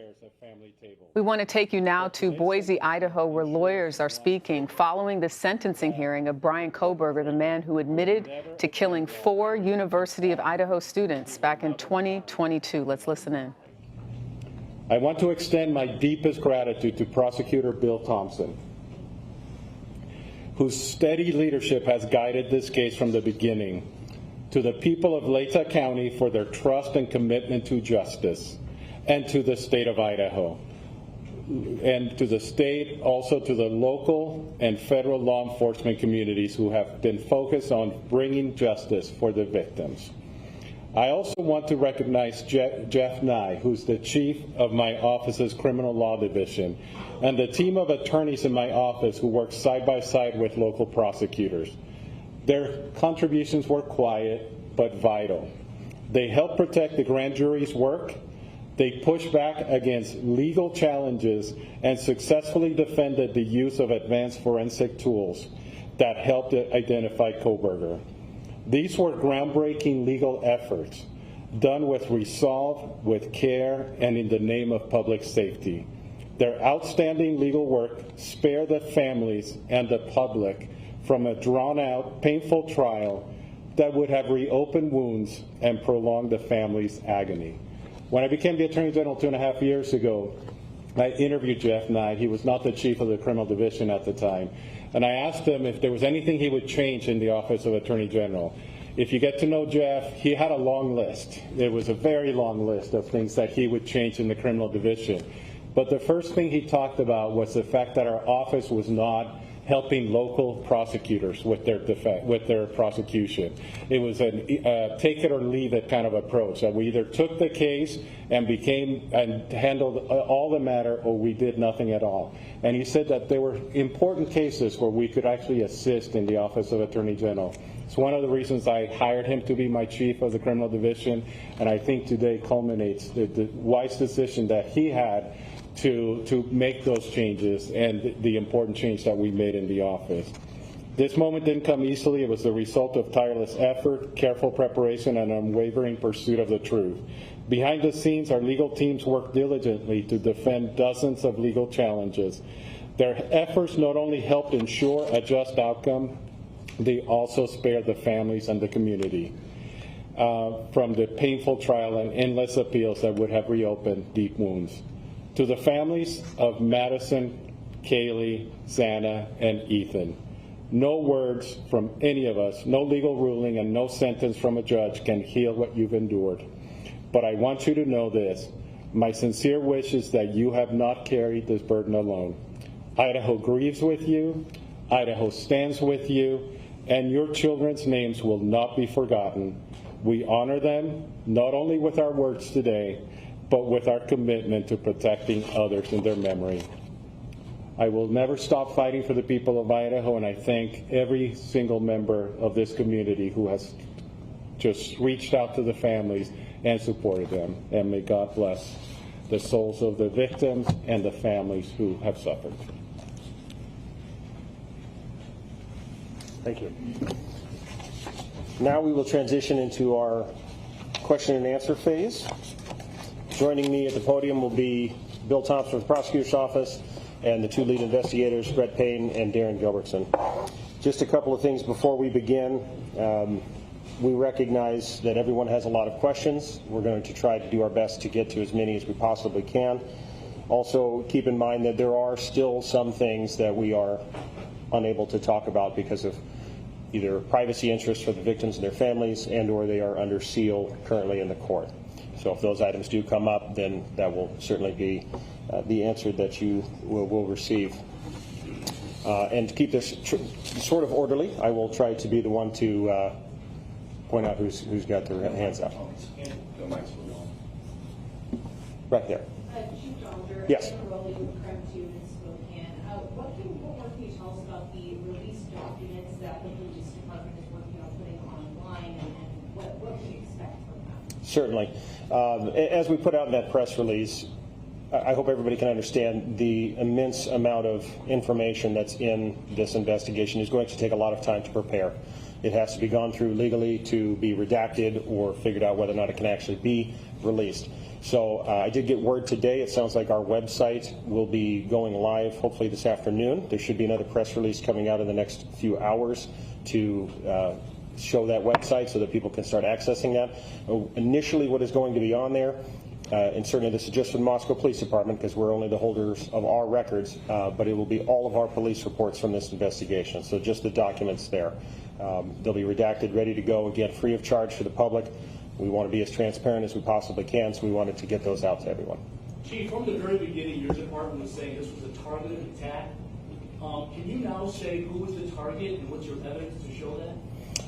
shares a family table. We want to take you now to Boise, Idaho, where lawyers are speaking following the sentencing hearing of Bryan Kohberger, the man who admitted to killing 4 University of Idaho students back in 2022. Let's listen in. I want to extend my deepest gratitude to Prosecutor Bill Thompson, whose steady leadership has guided this case from the beginning, to the people of Latah County for their trust and commitment to justice, and to the state of Idaho, and to the state, also to the local and federal law enforcement communities who have been focused on bringing justice for the victims. I also want to recognize Jeff Nye, who's the chief of my office's criminal law division, and the team of attorneys in my office who work side by side with local prosecutors. Their contributions were quiet but vital. They helped protect the grand jury's work. They pushed back against legal challenges and successfully defended the use of advanced forensic tools that helped identify Kohberger. These were groundbreaking legal efforts done with resolve, with care, and in the name of public safety. Their outstanding legal work spared the families and the public from a drawn-out, painful trial that would have reopened wounds and prolonged the family's agony. When I became the Attorney General 2.5 years ago, I interviewed Jeff Nye. He was not the chief of the criminal division at the time. And I asked him if there was anything he would change in the Office of Attorney General. If you get to know Jeff, he had a long list. It was a very long list of things that he would change in the criminal division. But the first thing he talked about was the fact that our office was not helping local prosecutors with their prosecution. It was a take it or leave it kind of approach, that we either took the case and handled all the matter, or we did nothing at all. And he said that there were important cases where we could actually assist in the Office of Attorney General. It's one of the reasons I hired him to be my chief of the criminal division, and I think today culminates the wise decision that he had to make those changes and the important change that we made in the office. This moment didn't come easily. It was the result of tireless effort, careful preparation, and unwavering pursuit of the truth. Behind the scenes, our legal teams worked diligently to defend dozens of legal challenges. Their efforts not only helped ensure a just outcome, they also spared the families and the community from the painful trial and endless appeals that would have reopened deep wounds. To the families of Madison, Kaylee, Xana, and Ethan, no words from any of us, no legal ruling, and no sentence from a judge can heal what you've endured. But I want you to know this. My sincere wish is that you have not carried this burden alone. Idaho grieves with you, Idaho stands with you, and your children's names will not be forgotten. We honor them, not only with our words today, but with our commitment to protecting others in their memory. I will never stop fighting for the people of Idaho, and I thank every single member of this community who has just reached out to the families and supported them. And may God bless the souls of the victims and the families who have suffered. Thank you. Now we will transition into our question and answer phase. Joining me at the podium will be Bill Thompson from the prosecutor's office and the 2 lead investigators, Brett Payne and Darren Gilbertson. Just a couple of things before we begin. We recognize that everyone has a lot of questions. We're going to try to do our best to get to as many as we possibly can. Also, keep in mind that there are still some things that we are unable to talk about because of either privacy interests for the victims and their families, and or they are under seal currently in the court. So if those items do come up, then that will certainly be the answer that you will receive. And to keep this sort of orderly, I will try to be the one to point out who's got their hands up. Right there. Chief Dolger, yes. What more can you tell us about the released documents that the police department is working on putting online, and what can you expect from that? Certainly. As we put out in that press release, I hope everybody can understand the immense amount of information that's in this investigation is going to take a lot of time to prepare. It has to be gone through legally to be redacted or figured out whether or not it can actually be released. So I did get word today. It sounds like our website will be going live hopefully this afternoon. There should be another press release coming out in the next few hours to show that website so that people can start accessing that. Initially, what is going to be on there, and certainly this is just for the Moscow Police Department because we're only the holders of our records, but it will be all of our police reports from this investigation. So just the documents there. They'll be redacted, ready to go, again, free of charge for the public. We want to be as transparent as we possibly can, so we wanted to get those out to everyone. Chief, from the very beginning, your department was saying this was a targeted attack. Can you now say who was the target and what's your evidence to show that?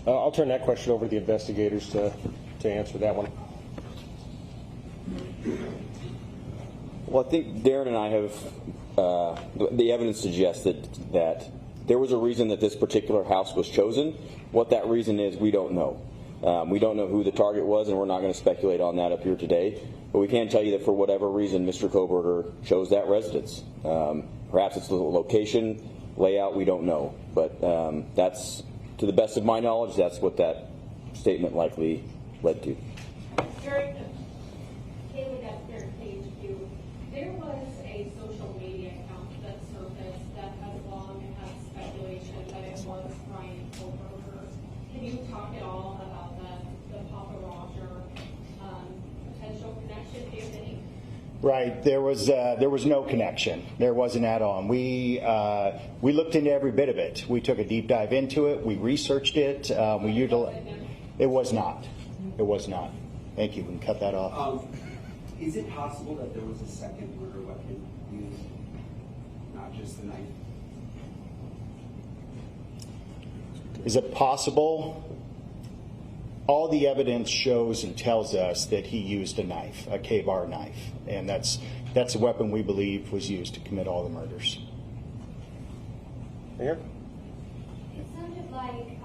I'll turn that question over to the investigators to answer that one. Well, I think Darren and I have, the evidence suggests that there was a reason that this particular house was chosen. What that reason is, we don't know. We don't know who the target was, and we're not going to speculate on that up here today. But we can tell you that for whatever reason, Mr. Kohberger chose that residence. Perhaps it's the location, layout, we don't know. But that's, to the best of my knowledge, that's what that statement likely led to. During the Kaylee, that third page view, there was a social media account that surfaced that has long had speculation that it was Bryan Kohberger. Can you talk at all about the Papa Roger potential connection, do you think? Right. There was no connection. There wasn't at all. And we looked into every bit of it. We took a deep dive into it. We researched it. We utilized. It was not. It was not. Thank you. We can cut that off. Is it possible that there was a second murder weapon used, not just the knife? Is it possible? All the evidence shows and tells us that he used a knife, a K-bar knife, and that's a weapon we believe was used to commit all the murders. Here? It sounded like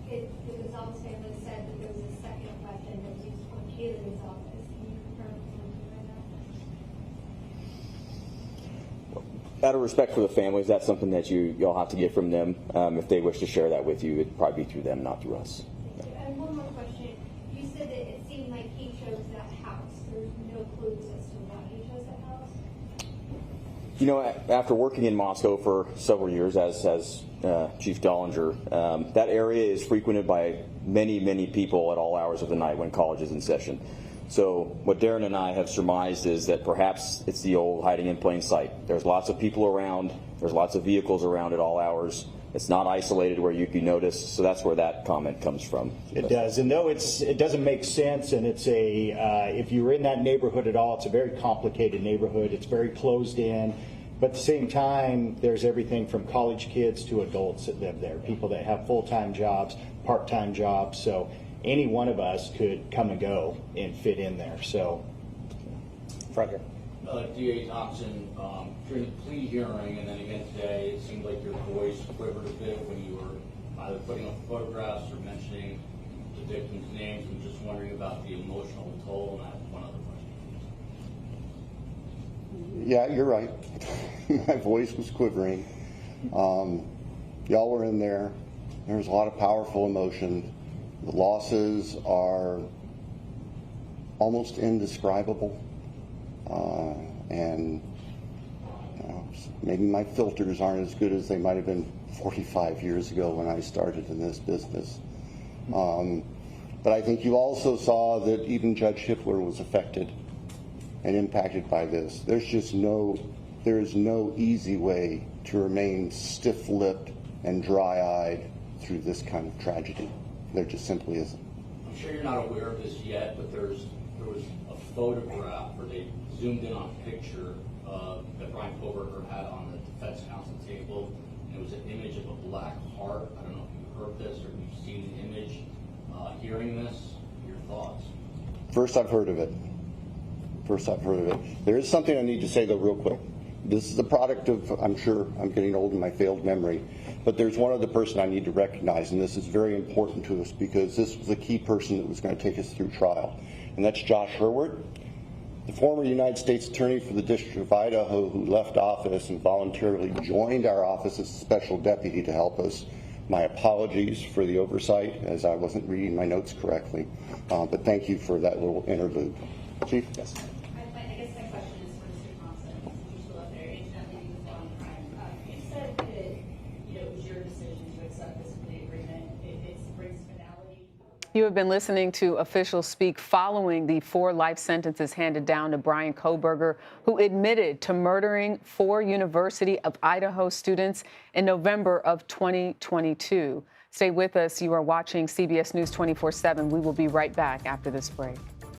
the Gonzalez family said that there was a second weapon that was used on Kaylee's office. Can you confirm something like that? Out of respect for the families, that's something that you'll have to get from them. If they wish to share that with you, it'd probably be through them, not through us. And one more question. You said that it seemed like he chose that house. There's no clues as to why he chose that house? You know, after working in Moscow for several years as Chief Dollinger, that area is frequented by many, many people at all hours of the night when college is in session. So what Darren and I have surmised is that perhaps it's the old hiding in plain sight. There's lots of people around. There's lots of vehicles around at all hours. It's not isolated where you'd be noticed, so that's where that comment comes from. It does, and though it doesn't make sense, and it's if you're in that neighborhood at all, it's a very complicated neighborhood. It's very closed in, but at the same time, there's everything from college kids to adults that live there, people that have full-time jobs, part-time jobs, so any one of us could come and go and fit in there. So, Front here. D.A. Thompson, during the plea hearing and then again today, it seemed like your voice quivered a bit when you were either putting up photographs or mentioning the victims' names. I'm just wondering about the emotional toll, and I have one other question. Yeah, you're right. My voice was quivering. Y'all were in there. There was a lot of powerful emotion. The losses are almost indescribable. And maybe my filters aren't as good as they might have been 45 years ago when I started in this business. But I think you also saw that even Judge Hiffler was affected and impacted by this. There is no easy way to remain stiff-lipped and dry-eyed through this kind of tragedy. There just simply isn't. I'm sure you're not aware of this yet, but there was a photograph where they zoomed in on a picture that Bryan Kohberger had on the defense counsel table, and it was an image of a black heart. I don't know if you've heard this or if you've seen the image. Hearing this, your thoughts? First I've heard of it. There is something I need to say, though, real quick. This is a product of, I'm sure I'm getting old in my failed memory, but there's one other person I need to recognize, and this is very important to us because this was a key person that was going to take us through trial, and that's Josh Hurwitz, the former United States Attorney for the District of Idaho who left office and voluntarily joined our office as a special deputy to help us. My apologies for the oversight as I wasn't reading my notes correctly, but thank you for that little interlude. Chief? Yes. I guess my question is for Mr. Thompson, since you're still up there, incidentally, he was on the crime. You said that, it was your decision to accept this plea agreement. It brings finality. You have been listening to officials speak following the 4 life sentences handed down to Bryan Kohberger, who admitted to murdering 4 University of Idaho students in November of 2022. Stay with us. You are watching CBS News 24/7. We will be right back after this break.